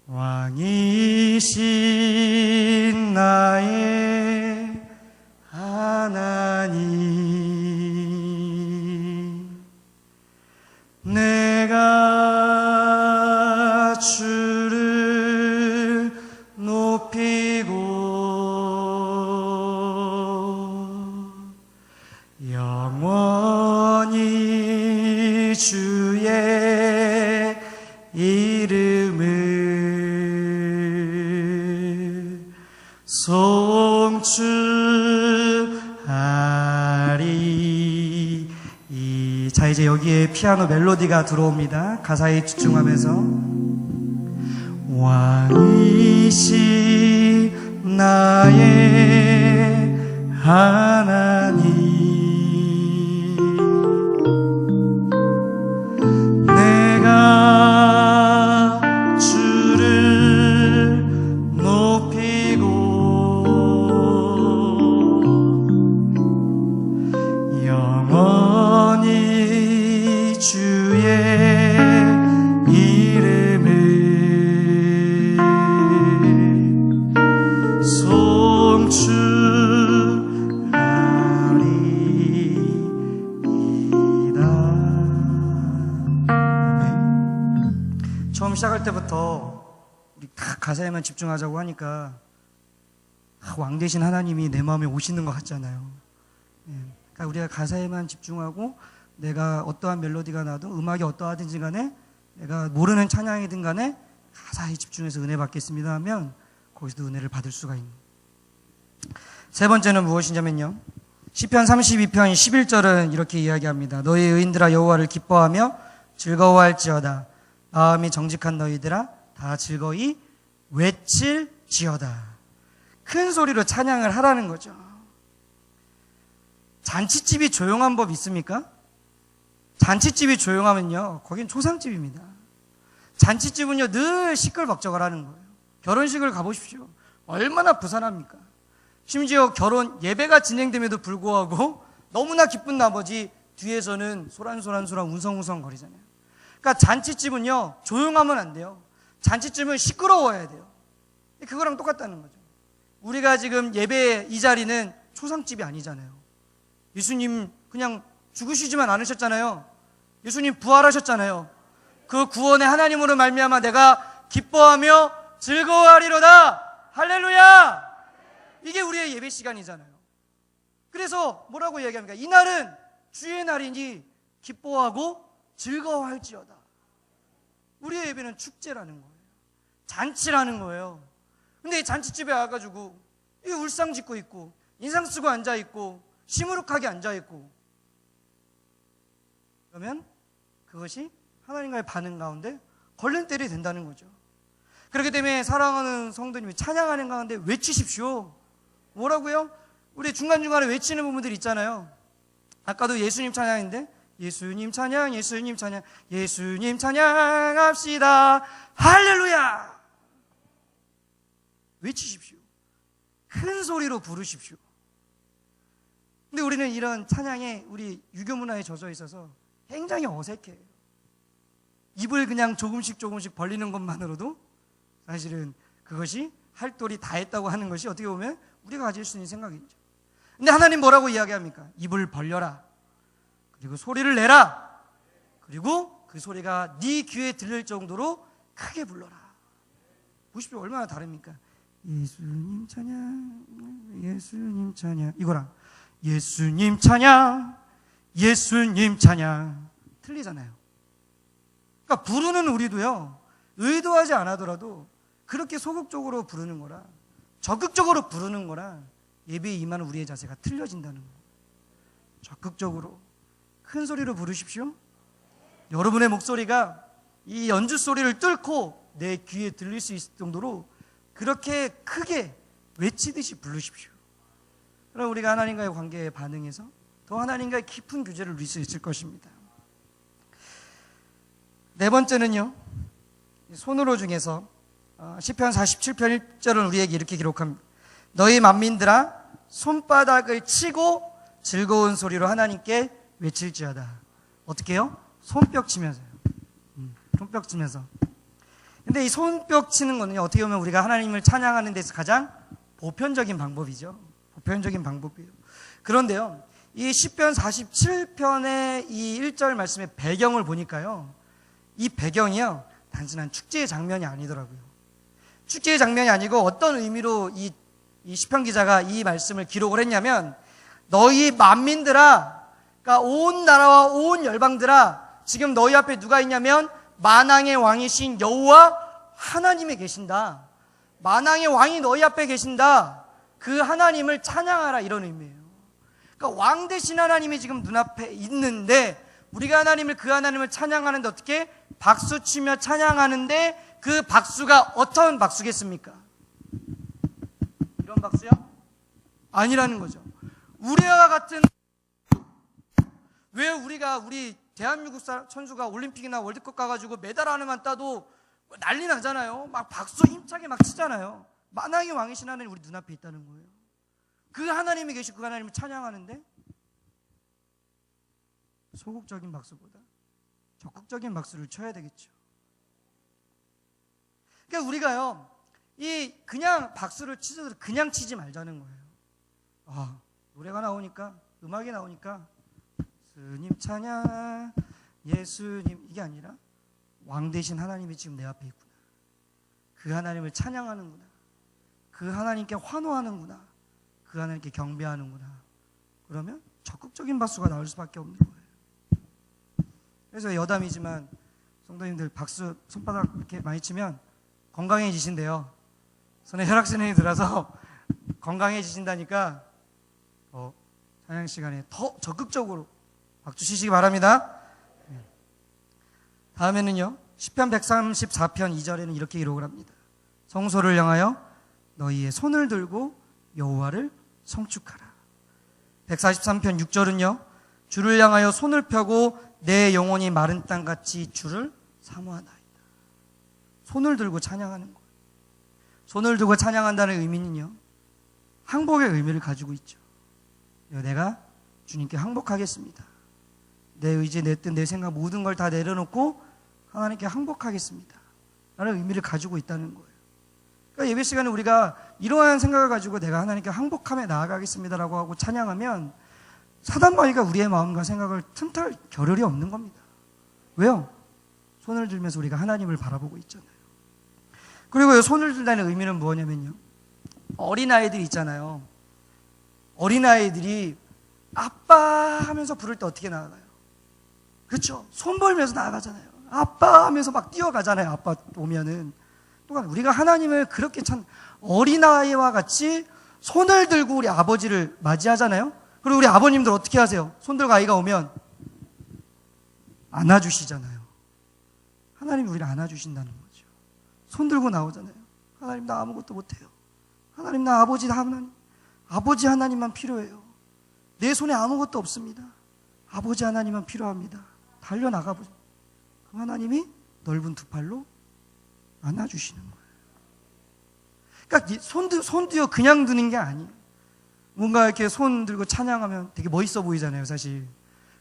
왕이신 나의 하나님, 내가 주를 높이고 영원히 주의 이름을 송축하리. 자, 이제 여기에 피아노 멜로디가 들어옵니다. 가사에 집중하면서 왕이신 나의 하나님, 내가 주를 높이고 영원히 주의 이름을 처음 시작할 때부터 우리 다 가사에만 집중하자고 하니까 왕 되신 하나님이 내 마음에 오시는 것 같잖아요. 그러니까 우리가 가사에만 집중하고 내가 어떠한 멜로디가 나도 음악이 어떠하든지 간에 내가 모르는 찬양이든 간에 가사에 집중해서 은혜 받겠습니다 하면 거기서도 은혜를 받을 수가 있는. 세 번째는 무엇이냐면요, 시편 32편 11절은 이렇게 이야기합니다. 너희 의인들아 여호와를 기뻐하며 즐거워할지어다. 마음이 정직한 너희들아 다 즐거이 외칠지어다. 큰 소리로 찬양을 하라는 거죠. 잔치집이 조용한 법 있습니까? 잔치집이 조용하면요, 거긴 초상집입니다. 잔치집은요 늘 시끌벅적을 하는 거예요. 결혼식을 가보십시오. 얼마나 부산합니까? 심지어 결혼 예배가 진행됨에도 불구하고 너무나 기쁜 나머지 뒤에서는 소란소란소란 웅성웅성 거리잖아요. 그러니까 잔치집은요, 조용하면 안 돼요. 잔치집은 시끄러워야 돼요. 그거랑 똑같다는 거죠. 우리가 지금 예배 이 자리는 초상집이 아니잖아요. 예수님 그냥 죽으시지만 않으셨잖아요. 예수님 부활하셨잖아요. 그 구원의 하나님으로 말미암아 내가 기뻐하며 즐거워하리로다. 할렐루야. 이게 우리의 예배 시간이잖아요. 그래서 뭐라고 이야기합니까? 이날은 주의 날이니 기뻐하고 즐거워할지어다. 우리의 예배는 축제라는 거예요. 잔치라는 거예요. 근데 이 잔치집에 와가지고 이 울상 짓고 있고 인상 쓰고 앉아있고 시무룩하게 앉아있고 그러면 그것이 하나님과의 반응 가운데 걸림돌이 된다는 거죠. 그렇기 때문에 사랑하는 성도님이 찬양하는 가운데 외치십시오. 뭐라고요? 우리 중간중간에 외치는 부분들 있잖아요. 아까도 예수님 찬양인데 예수님 찬양, 예수님 찬양, 예수님 찬양합시다. 할렐루야. 외치십시오. 큰 소리로 부르십시오. 근데 우리는 이런 찬양에 우리 유교 문화에 젖어 있어서 굉장히 어색해요. 입을 그냥 조금씩 벌리는 것만으로도 사실은 그것이 할 도리 다 했다고 하는 것이 어떻게 보면 우리가 가질 수 있는 생각이죠. 근데 하나님 뭐라고 이야기합니까? 입을 벌려라. 그리고 소리를 내라. 그리고 그 소리가 네 귀에 들릴 정도로 크게 불러라. 보십시오. 얼마나 다릅니까? 예수님 찬양, 예수님 찬양. 이거랑 예수님 찬양, 예수님 찬양. 틀리잖아요. 그러니까 부르는 우리도요, 의도하지 않아더라도 그렇게 소극적으로 부르는 거라, 적극적으로 부르는 거라 예배에 임하는 우리의 자세가 틀려진다는 거예요. 적극적으로 큰 소리로 부르십시오. 여러분의 목소리가 이 연주 소리를 뚫고 내 귀에 들릴 수 있을 정도로 그렇게 크게 외치듯이 부르십시오. 그럼 우리가 하나님과의 관계에 반응해서 더 하나님과의 깊은 교제를 누릴 수 있을 것입니다. 네 번째는요, 손으로 중에서 시편 47편 1절은 우리에게 이렇게 기록합니다. 너희 만민들아 손바닥을 치고 즐거운 소리로 하나님께 외칠지어다. 어떻게 해요? 손뼉 치면서요. 손뼉 치면서. 근데 이 손뼉 치는 거는요, 어떻게 보면 우리가 하나님을 찬양하는 데서 가장 보편적인 방법이죠. 보편적인 방법이에요. 그런데요, 이 시편 47편의 이 1절 말씀의 배경을 보니까요, 이 배경이요, 단순한 축제의 장면이 아니더라고요. 축제의 장면이 아니고 어떤 의미로 이 시편 기자가 이 말씀을 기록을 했냐면, 너희 만민들아, 그러니까 온 나라와 온 열방들아, 지금 너희 앞에 누가 있냐면 만왕의 왕이신 여호와 하나님이 계신다. 만왕의 왕이 너희 앞에 계신다. 그 하나님을 찬양하라, 이런 의미예요. 그러니까 왕 대신 하나님이 지금 눈앞에 있는데 우리가 그 하나님을 찬양하는데 어떻게? 박수 치며 찬양하는데 그 박수가 어떤 박수겠습니까? 이런 박수요? 아니라는 거죠. 우리와 같은, 왜 우리 대한민국 선수가 올림픽이나 월드컵 가가지고 메달 하나만 따도 난리 나잖아요. 막 박수 힘차게 막 치잖아요. 만왕의 왕이신 하나님 우리 눈앞에 있다는 거예요. 그 하나님이 계시고 그 하나님을 찬양하는데 소극적인 박수보다 적극적인 박수를 쳐야 되겠죠. 그러니까 우리가요, 그냥 박수를 치더라도 그냥 치지 말자는 거예요. 노래가 나오니까, 음악이 나오니까 예수님 찬양, 예수님, 이게 아니라 왕 대신 하나님이 지금 내 앞에 있구나. 그 하나님을 찬양하는구나. 그 하나님께 환호하는구나. 그 하나님께 경배하는구나. 그러면 적극적인 박수가 나올 수밖에 없는 거예요. 그래서 여담이지만 성도님들 박수 손바닥 이렇게 많이 치면 건강해지신대요. 손에 혈액순환이 들어서 건강해지신다니까 찬양 시간에 더 적극적으로 박수 치시기 바랍니다. 다음에는요, 시편 134편 2절에는 이렇게 기록을 합니다. 성소를 향하여 너희의 손을 들고 여호와를 성축하라. 143편 6절은요, 주를 향하여 손을 펴고 내 영혼이 마른 땅같이 주를 사모하나이다. 손을 들고 찬양하는 거예요. 손을 들고 찬양한다는 의미는요, 항복의 의미를 가지고 있죠. 내가 주님께 항복하겠습니다. 내 의지, 내 뜻, 내 생각 모든 걸 다 내려놓고 하나님께 항복하겠습니다 라는 의미를 가지고 있다는 거예요. 그러니까 예배 시간에 우리가 이러한 생각을 가지고 내가 하나님께 항복하며 나아가겠습니다 라고 하고 찬양하면 사단마귀가 우리의 마음과 생각을 틈탈 겨를이 없는 겁니다. 왜요? 손을 들면서 우리가 하나님을 바라보고 있잖아요. 그리고 손을 들다는 의미는 뭐냐면요, 어린아이들 있잖아요. 어린아이들이 아빠 하면서 부를 때 어떻게 나아가요? 그렇죠? 손 벌면서 나아가잖아요. 아빠 하면서 막 뛰어가잖아요. 아빠 오면은. 또한 우리가 하나님을 그렇게 참 어린아이와 같이 손을 들고 우리 아버지를 맞이하잖아요. 그리고 우리 아버님들 어떻게 하세요? 손 들고 아이가 오면 안아주시잖아요. 하나님이 우리를 안아주신다는 거죠. 손 들고 나오잖아요. 하나님 나 아무것도 못해요. 하나님 나 아버지 하나님만 필요해요. 내 손에 아무것도 없습니다. 아버지 하나님만 필요합니다. 달려나가보죠. 그 하나님이 넓은 두 팔로 안아주시는 거예요. 그러니까 손도요 그냥 드는 게 아니에요. 뭔가 이렇게 손 들고 찬양하면 되게 멋있어 보이잖아요, 사실.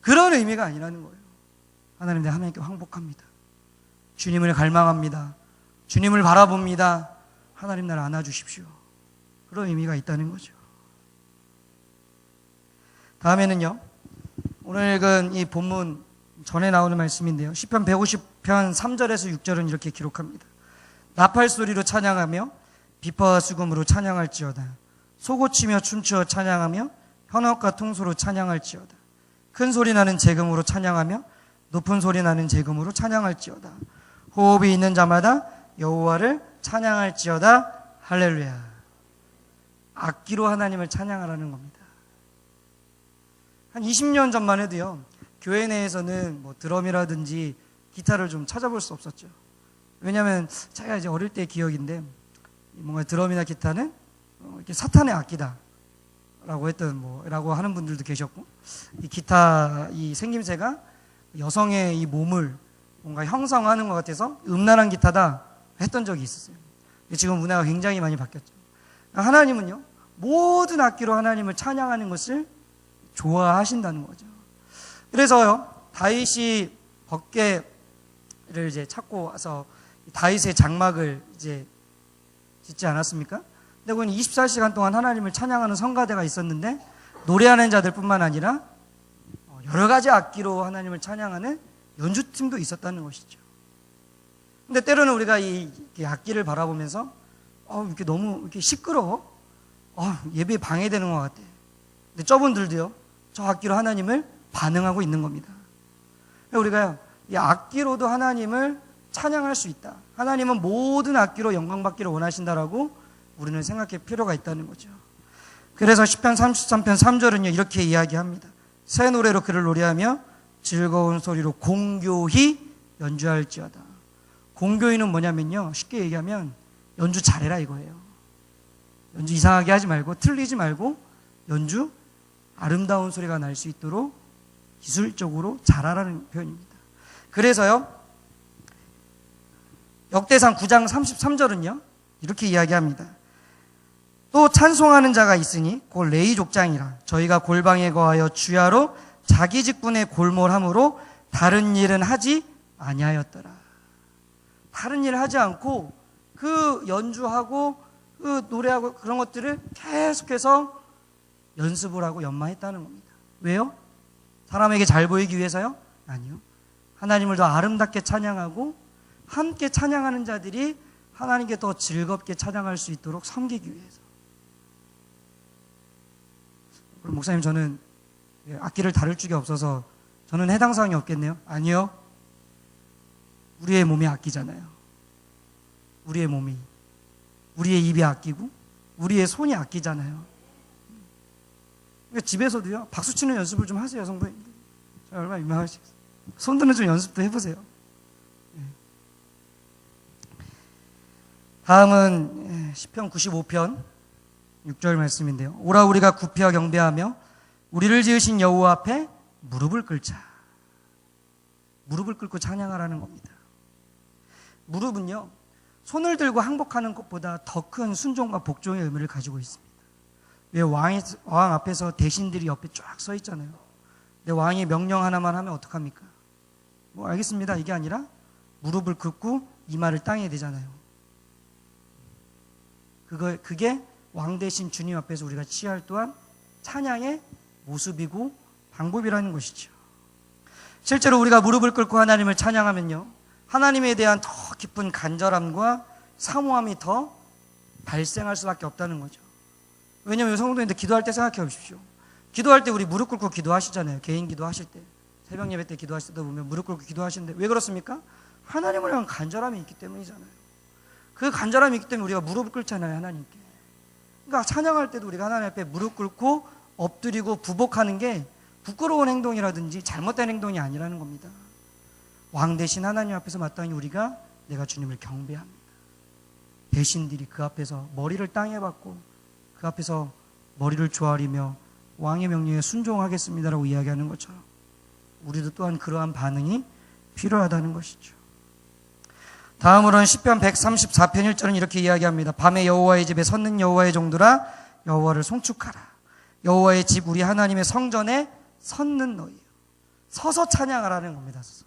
그런 의미가 아니라는 거예요. 하나님, 내가 하나님께 항복합니다. 주님을 갈망합니다. 주님을 바라봅니다. 하나님 나를 안아주십시오. 그런 의미가 있다는 거죠. 다음에는요, 오늘 읽은 이 본문 전에 나오는 말씀인데요, 시편 150편 3절에서 6절은 이렇게 기록합니다. 나팔 소리로 찬양하며 비파와 수금으로 찬양할지어다. 소고치며 춤추어 찬양하며 현악과 통소로 찬양할지어다. 큰 소리 나는 재금으로 찬양하며 높은 소리 나는 재금으로 찬양할지어다. 호흡이 있는 자마다 여호와를 찬양할지어다. 할렐루야. 악기로 하나님을 찬양하라는 겁니다. 한 20년 전만 해도요, 교회 내에서는 뭐 드럼이라든지 기타를 좀 찾아볼 수 없었죠. 왜냐하면 제가 이제 어릴 때 기억인데, 뭔가 드럼이나 기타는 이렇게 사탄의 악기다라고 라고 하는 분들도 계셨고, 이 기타 이 생김새가 여성의 이 몸을 뭔가 형성하는 것 같아서 음란한 기타다 했던 적이 있었어요. 지금 문화가 굉장히 많이 바뀌었죠. 하나님은요, 모든 악기로 하나님을 찬양하는 것을 좋아하신다는 거죠. 그래서요, 다윗이 법궤를 이제 찾고 와서 다윗의 장막을 이제 짓지 않았습니까? 근데 그건 24시간 동안 하나님을 찬양하는 성가대가 있었는데, 노래하는 자들뿐만 아니라 여러 가지 악기로 하나님을 찬양하는 연주팀도 있었다는 것이죠. 근데 때로는 우리가 이 악기를 바라보면서 이렇게 너무 이렇게 시끄러워, 예배에 방해되는 것 같아. 근데 저분들도요, 저 악기로 하나님을 반응하고 있는 겁니다. 우리가 이 악기로도 하나님을 찬양할 수 있다. 하나님은 모든 악기로 영광받기를 원하신다라고 우리는 생각할 필요가 있다는 거죠. 그래서 시편 33편 3절은요, 이렇게 이야기합니다. 새 노래로 그를 노래하며 즐거운 소리로 공교히 연주할지어다. 공교히는 뭐냐면요, 쉽게 얘기하면 연주 잘해라 이거예요. 연주 이상하게 하지 말고, 틀리지 말고, 연주 아름다운 소리가 날 수 있도록 기술적으로 잘하라는 표현입니다. 그래서요, 역대상 9장 33절은요 이렇게 이야기합니다. 또 찬송하는 자가 있으니 곧 레위 족장이라. 저희가 골방에 거하여 주야로 자기 직분에 골몰함으로 다른 일은 하지 아니하였더라. 다른 일을 하지 않고 그 연주하고 그 노래하고 그런 것들을 계속해서 연습을 하고 연마했다는 겁니다. 왜요? 사람에게 잘 보이기 위해서요? 아니요. 하나님을 더 아름답게 찬양하고 함께 찬양하는 자들이 하나님께 더 즐겁게 찬양할 수 있도록 섬기기 위해서. 그럼 목사님, 저는 악기를 다룰 적이 없어서 저는 해당 사항이 없겠네요? 아니요. 우리의 몸이 악기잖아요. 우리의 몸이, 우리의 입이 악기고 우리의 손이 악기잖아요. 그러니까 집에서도요, 박수치는 연습을 좀 하세요, 성도님들. 얼마나 유명하시겠어요. 손드는 좀 연습도 해보세요. 다음은 시편 95편 6절 말씀인데요. 오라 우리가 굽혀 경배하며 우리를 지으신 여호와 앞에 무릎을 꿇자. 무릎을 꿇고 찬양하라는 겁니다. 무릎은요, 손을 들고 항복하는 것보다 더 큰 순종과 복종의 의미를 가지고 있습니다. 왜 왕 앞에서 대신들이 옆에 쫙 서 있잖아요. 내 왕이 명령 하나만 하면 어떡합니까? 뭐 알겠습니다. 이게 아니라 무릎을 꿇고 이마를 땅에 대잖아요. 그게 왕 대신 주님 앞에서 우리가 취할 또한 찬양의 모습이고 방법이라는 것이죠. 실제로 우리가 무릎을 꿇고 하나님을 찬양하면요, 하나님에 대한 더 깊은 간절함과 사모함이 더 발생할 수밖에 없다는 거죠. 왜냐하면 성도님들 기도할 때 생각해 보십시오. 기도할 때 우리 무릎 꿇고 기도하시잖아요. 개인 기도하실 때, 새벽 예배 때 기도하실 때도 보면 무릎 꿇고 기도하시는데 왜 그렇습니까? 하나님을 향한 간절함이 있기 때문이잖아요. 그 간절함이 있기 때문에 우리가 무릎을 꿇잖아요, 하나님께. 그러니까 찬양할 때도 우리가 하나님 앞에 무릎 꿇고 엎드리고 부복하는 게 부끄러운 행동이라든지 잘못된 행동이 아니라는 겁니다. 왕 대신 하나님 앞에서 마땅히 우리가 내가 주님을 경배합니다. 대신들이 그 앞에서 머리를 땅에 박고 그 앞에서 머리를 조아리며 왕의 명령에 순종하겠습니다라고 이야기하는 것처럼 우리도 또한 그러한 반응이 필요하다는 것이죠. 다음으로는 시편 134편 1절은 이렇게 이야기합니다. 밤에 여호와의 집에 섰는 여호와의 종들아 여호와를 송축하라. 여호와의 집 우리 하나님의 성전에 섰는 너희요. 서서 찬양하라는 겁니다. 서서.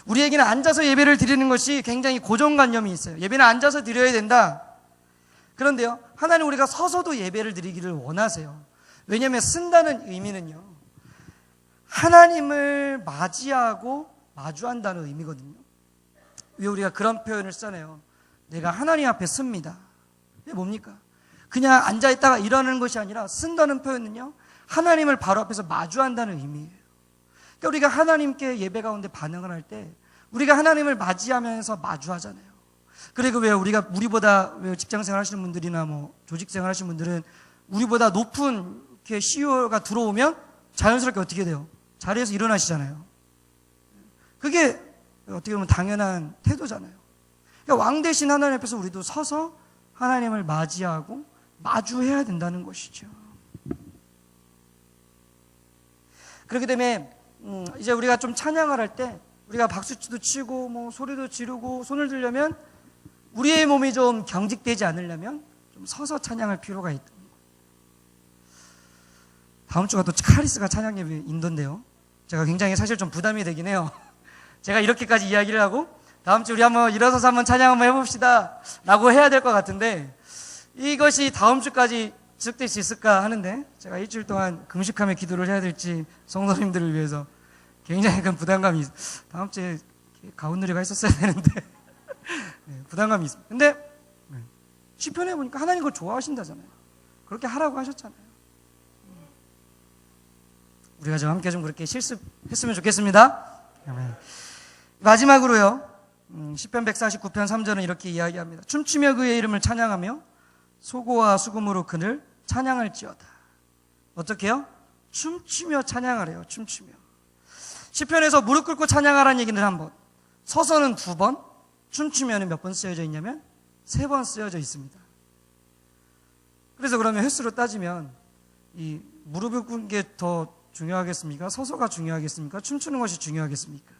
우리에게는 앉아서 예배를 드리는 것이 굉장히 고정관념이 있어요. 예배는 앉아서 드려야 된다. 그런데요, 하나님 우리가 서서도 예배를 드리기를 원하세요. 왜냐하면 쓴다는 의미는요, 하나님을 맞이하고 마주한다는 의미거든요. 왜 우리가 그런 표현을 쓰나요? 내가 하나님 앞에 씁니다. 이게 뭡니까? 그냥 앉아있다가 일어나는 것이 아니라 쓴다는 표현은요, 하나님을 바로 앞에서 마주한다는 의미예요. 그러니까 우리가 하나님께 예배 가운데 반응을 할 때 우리가 하나님을 맞이하면서 마주하잖아요. 그리고 왜 우리보다 왜 직장생활 하시는 분들이나 뭐 조직생활 하시는 분들은 우리보다 높은 이렇게 CEO가 들어오면 자연스럽게 어떻게 돼요? 자리에서 일어나시잖아요. 그게 어떻게 보면 당연한 태도잖아요. 그러니까 왕 대신 하나님 앞에서 우리도 서서 하나님을 맞이하고 마주해야 된다는 것이죠. 그렇기 때문에 이제 우리가 좀 찬양을 할 때 우리가 박수치도 치고 뭐 소리도 지르고 손을 들려면 우리의 몸이 좀 경직되지 않으려면 좀 서서 찬양할 필요가 있다. 다음 주가 또 카리스가 찬양 예배 인도인데요. 제가 굉장히 사실 좀 부담이 되긴 해요. 제가 이렇게까지 이야기를 하고 다음 주 우리 한번 일어서서 한번 찬양 한번 해봅시다 라고 해야 될 것 같은데 이것이 다음 주까지 지속될 수 있을까 하는데 제가 일주일 동안 금식하며 기도를 해야 될지 성도님들을 위해서 굉장히 큰 부담감이 있어요. 다음 주에 가운누리가 있었어야 되는데 네, 부담감이 있습니다. 근데 시편에 보니까 하나님 그걸 좋아하신다잖아요. 그렇게 하라고 하셨잖아요. 우리가 좀 함께 좀 그렇게 실습했으면 좋겠습니다. 마지막으로요, 시편 149편 3절은 이렇게 이야기합니다. 춤추며 그의 이름을 찬양하며 소고와 수금으로 그를 찬양할지어다. 어떻게 해요? 춤추며 찬양하래요. 춤추며. 시편에서 무릎 꿇고 찬양하라는 얘기는 한 번, 서서는 2번, 춤추면은 몇 번 쓰여져 있냐면 3번 쓰여져 있습니다. 그래서 그러면 횟수로 따지면 이 무릎을 꿇는 게 더 중요하겠습니까? 서서가 중요하겠습니까? 춤추는 것이 중요하겠습니까?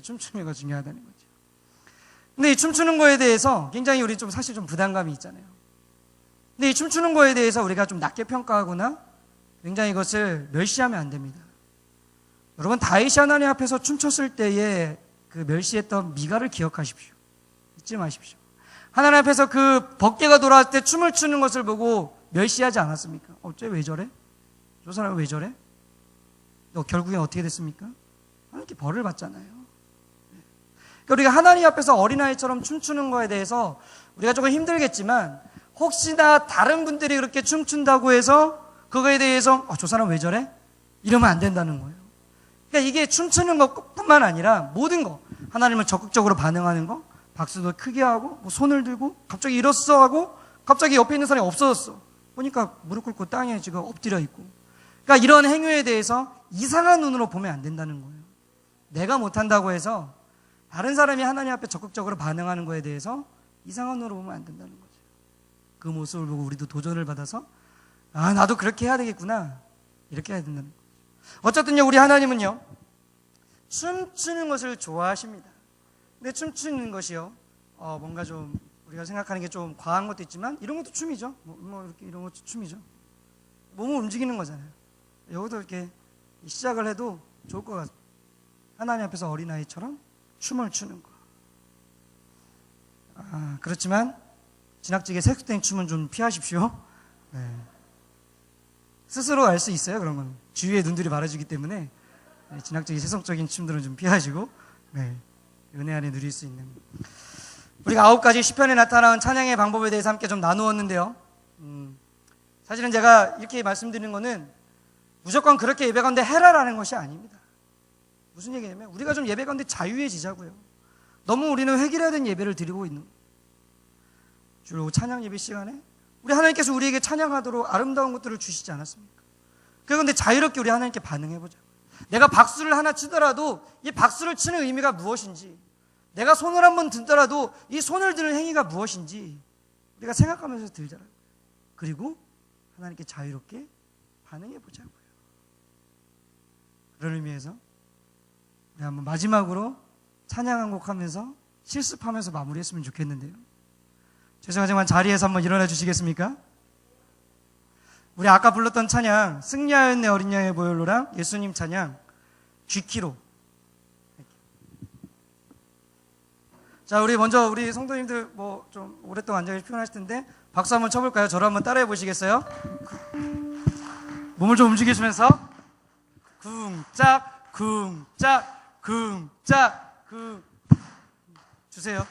춤추면가 중요하다는 거죠. 근데 이 춤추는 거에 대해서 굉장히 우리 사실 좀 부담감이 있잖아요. 근데 이 춤추는 거에 대해서 우리가 좀 낮게 평가하거나 굉장히 이것을 멸시하면 안 됩니다. 여러분, 다윗이 하나님 앞에서 춤췄을 때에 그 멸시했던 미가를 기억하십시오. 잊지 마십시오. 하나님 앞에서 그 법궤가 돌아왔을 때 춤을 추는 것을 보고 멸시하지 않았습니까? 쟤 왜 저래? 저 사람은 왜 저래? 너 결국엔 어떻게 됐습니까? 하나님께 벌을 받잖아요. 그러니까 우리가 하나님 앞에서 어린아이처럼 춤추는 거에 대해서 우리가 조금 힘들겠지만 혹시나 다른 분들이 그렇게 춤춘다고 해서 그거에 대해서 저 사람 왜 저래? 이러면 안 된다는 거예요. 그러니까 이게 춤추는 것뿐만 아니라 모든 거, 하나님을 적극적으로 반응하는 거, 박수도 크게 하고 뭐 손을 들고 갑자기 일었어 하고 갑자기 옆에 있는 사람이 없어졌어. 보니까 무릎 꿇고 땅에 지금 엎드려 있고. 그러니까 이런 행위에 대해서 이상한 눈으로 보면 안 된다는 거예요. 내가 못한다고 해서 다른 사람이 하나님 앞에 적극적으로 반응하는 거에 대해서 이상한 눈으로 보면 안 된다는 거죠. 그 모습을 보고 우리도 도전을 받아서 나도 그렇게 해야 되겠구나, 이렇게 해야 된다는 거죠. 어쨌든요, 우리 하나님은요 춤추는 것을 좋아하십니다. 근데 춤추는 것이요 뭔가 좀 우리가 생각하는 게 좀 과한 것도 있지만 이런 것도 춤이죠. 뭐 이렇게 이런 것도 춤이죠. 몸을 움직이는 거잖아요. 여기도 이렇게 시작을 해도 좋을 것 같아요. 하나님 앞에서 어린아이처럼 춤을 추는 거. 그렇지만 지나치게 세속된 춤은 좀 피하십시오. 네. 스스로 알 수 있어요. 그런 건 주위의 눈들이 말해주기 때문에 지나치게 세속적인 춤들은 좀 피하시고 은혜 안에 누릴 수 있는, 우리가 9가지 시편에 나타나는 찬양의 방법에 대해서 함께 좀 나누었는데요. 사실은 제가 이렇게 말씀드리는 거는 무조건 그렇게 예배 가운데 해라라는 것이 아닙니다. 무슨 얘기냐면 우리가 좀 예배 가운데 자유해지자고요. 너무 우리는 획일화된 예배를 드리고 있는 거예요. 주로 찬양 예배 시간에 우리 하나님께서 우리에게 찬양하도록 아름다운 것들을 주시지 않았습니까? 그런데 자유롭게 우리 하나님께 반응해보자. 내가 박수를 하나 치더라도 이 박수를 치는 의미가 무엇인지, 내가 손을 한번 들더라도 이 손을 드는 행위가 무엇인지 우리가 생각하면서 들자고요. 그리고 하나님께 자유롭게 반응해보자고요. 그런 의미에서 우리 한번 마지막으로 찬양 한 곡 하면서 실습하면서 마무리했으면 좋겠는데요. 죄송하지만 자리에서 한번 일어나 주시겠습니까? 우리 아까 불렀던 찬양 승리하였네 어린 양의 보혈로랑 예수님 찬양 G키로. 자, 우리 먼저 우리 성도님들 뭐 좀 오랫동안 앉아계시 피곤하실 텐데 박수 한번 쳐볼까요? 저를 한번 따라해 보시겠어요? 몸을 좀 움직이시면서 쿵짝 쿵짝 쿵짝 쿵 주세요.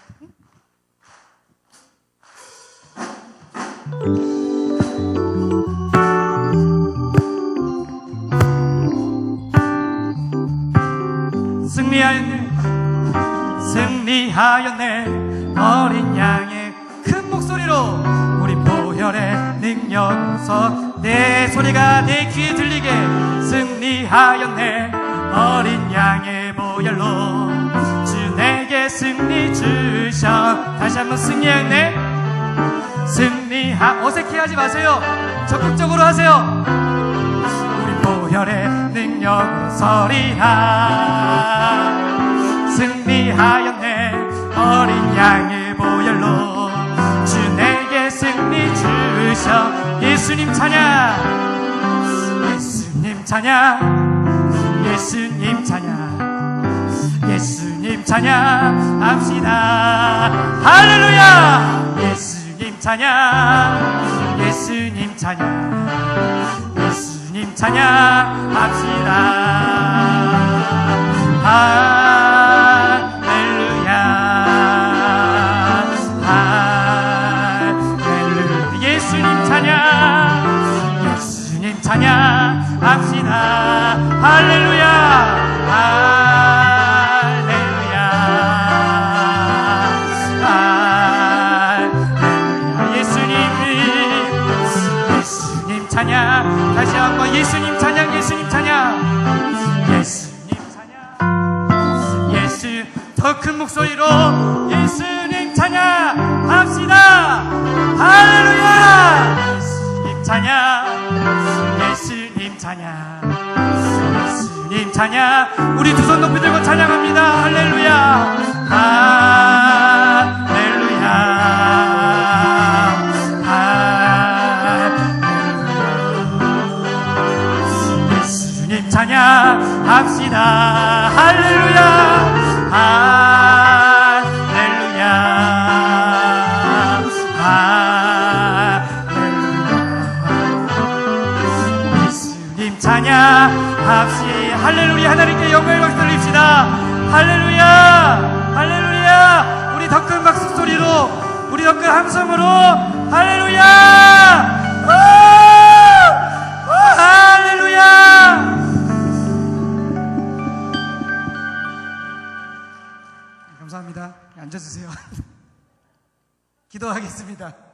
승리하였네 승리하였네 어린 양의 큰 목소리로 우리 보혈의 능력으로서 내 소리가 내 귀에 들리게 승리하였네 어린 양의 보혈로 주 내게 승리 주셔. 다시 한번 승리하였네 어색해하지 마세요. 적극적으로 하세요. 우리 보혈의 능력으로 서리라 승리하였네 어린 양의 보혈로 주 내게 승리 주셔. 예수님 찬양 예수님 찬양 예수님 찬양 예수님 찬양 합시다. 할렐루야. 예수님 찬양 예수님 찬양 예수님 찬양 합시다. 할렐루야 할렐루야 예수님 찬양 예수님 찬양 합시다. 할렐루야 찬양. 다시 한번 예수님 찬양 예수님 찬양 예수님 찬양 예수 더 큰 목소리로 예수님 찬양 합시다. 할렐루야. 예수님 찬양 예수님 찬양 예수님 찬양. 우리 두 손 높이 들고 찬양합니다. 할렐루야 할렐루야 찬양 합시다. 할렐루야 할렐루야 할렐루야 예수님 찬양 합시다. 할렐루야. 하나님께 영광의 박수 돌립시다. 할렐루야 할렐루야. 우리 더 큰 박수 소리로 우리 더 큰 함성으로 할렐루야 할렐루야. 감사합니다. 앉아주세요. 기도하겠습니다.